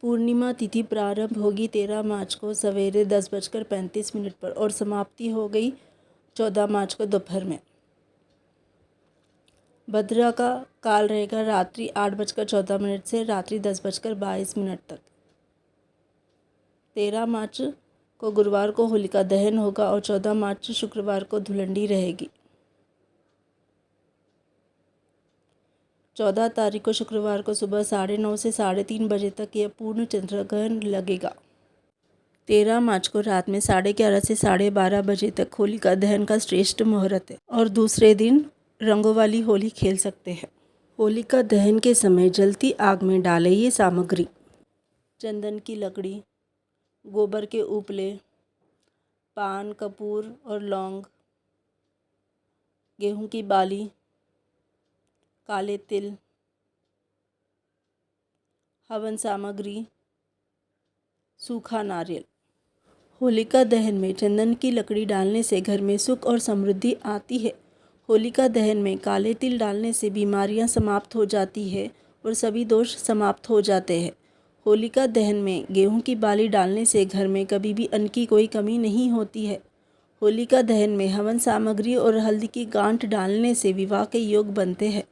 पूर्णिमा तिथि प्रारंभ होगी 13 मार्च को सवेरे 10:35 पर और समाप्ति हो गई 14 मार्च को दोपहर में। भद्रा का काल रहेगा रात्रि 8:14 से रात्रि 10:22 तक। 13 मार्च को गुरुवार को होलिका दहन होगा और 14 मार्च शुक्रवार को धुलंडी रहेगी। 14 तारीख को शुक्रवार को सुबह 9:30 से 3:30 बजे तक यह पूर्ण चंद्रग्रहण लगेगा। 13 मार्च को रात में 11:30 से 12:30 बजे तक होलिका दहन का श्रेष्ठ मुहूर्त है और दूसरे दिन रंगों वाली होली खेल सकते हैं। होलिका दहन के समय जलती आग में डालें ये सामग्री: चंदन की लकड़ी, गोबर के उपले, पान, कपूर और लौंग, गेहूं की बाली, काले तिल, हवन सामग्री, सूखा नारियल। होलिका दहन में चंदन की लकड़ी डालने से घर में सुख और समृद्धि आती है। होलिका दहन में काले तिल डालने से बीमारियां समाप्त हो जाती है और सभी दोष समाप्त हो जाते हैं। होलिका दहन में गेहूं की बाली डालने से घर में कभी भी अन्न की कोई कमी नहीं होती है। होलिका दहन में हवन सामग्री और हल्दी की गांठ डालने से विवाह के योग बनते हैं।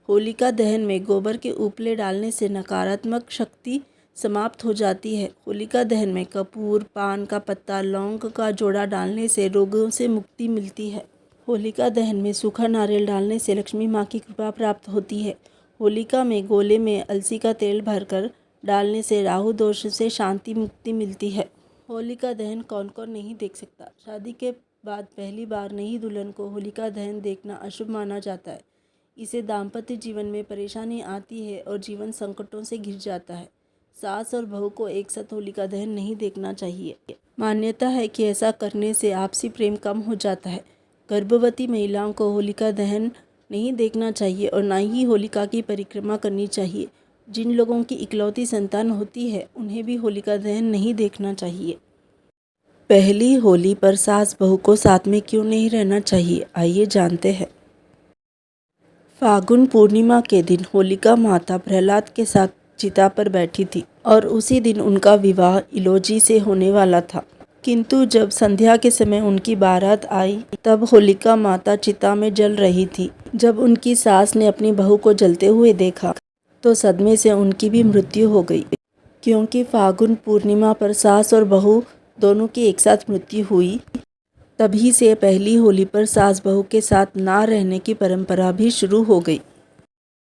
होलिका दहन में गोबर के उपले डालने से नकारात्मक शक्ति समाप्त हो जाती है। होलिका दहन में कपूर, पान का पत्ता, लौंग का जोड़ा डालने से रोगों से मुक्ति मिलती है। होलिका दहन में सूखा नारियल डालने से लक्ष्मी माँ की कृपा प्राप्त होती है। होलिका में गोले में अलसी का तेल भरकर डालने से राहु दोष से शांति मुक्ति मिलती है। होलिका दहन कौन कौन नहीं देख सकता? शादी के बाद पहली बार नई दुल्हन को होलिका दहन देखना अशुभ माना जाता है। इसे दाम्पत्य जीवन में परेशानी आती है और जीवन संकटों से घिर जाता है। सास और बहू को एक साथ होलिका दहन नहीं देखना चाहिए। मान्यता है कि ऐसा करने से आपसी प्रेम कम हो जाता है। गर्भवती महिलाओं को होलिका दहन नहीं देखना चाहिए और ना ही होलिका की परिक्रमा करनी चाहिए। जिन लोगों की इकलौती संतान होती है उन्हें भी होलिका दहन नहीं देखना चाहिए। पहली होली पर सास बहू को साथ में क्यों नहीं रहना चाहिए, आइए जानते हैं। फागुन पूर्णिमा के दिन होलिका माता प्रहलाद के साथ चिता पर बैठी थी और उसी दिन उनका विवाह इलोजी से होने वाला था। किंतु जब संध्या के समय उनकी बारात आई तब होलिका माता चिता में जल रही थी। जब उनकी सास ने अपनी बहू को जलते हुए देखा तो सदमे से उनकी भी मृत्यु हो गई। क्योंकि फागुन पूर्णिमा पर सास और बहू दोनों की एक साथ मृत्यु हुई, तभी से पहली होली पर सास बहू के साथ ना रहने की परंपरा भी शुरू हो गई।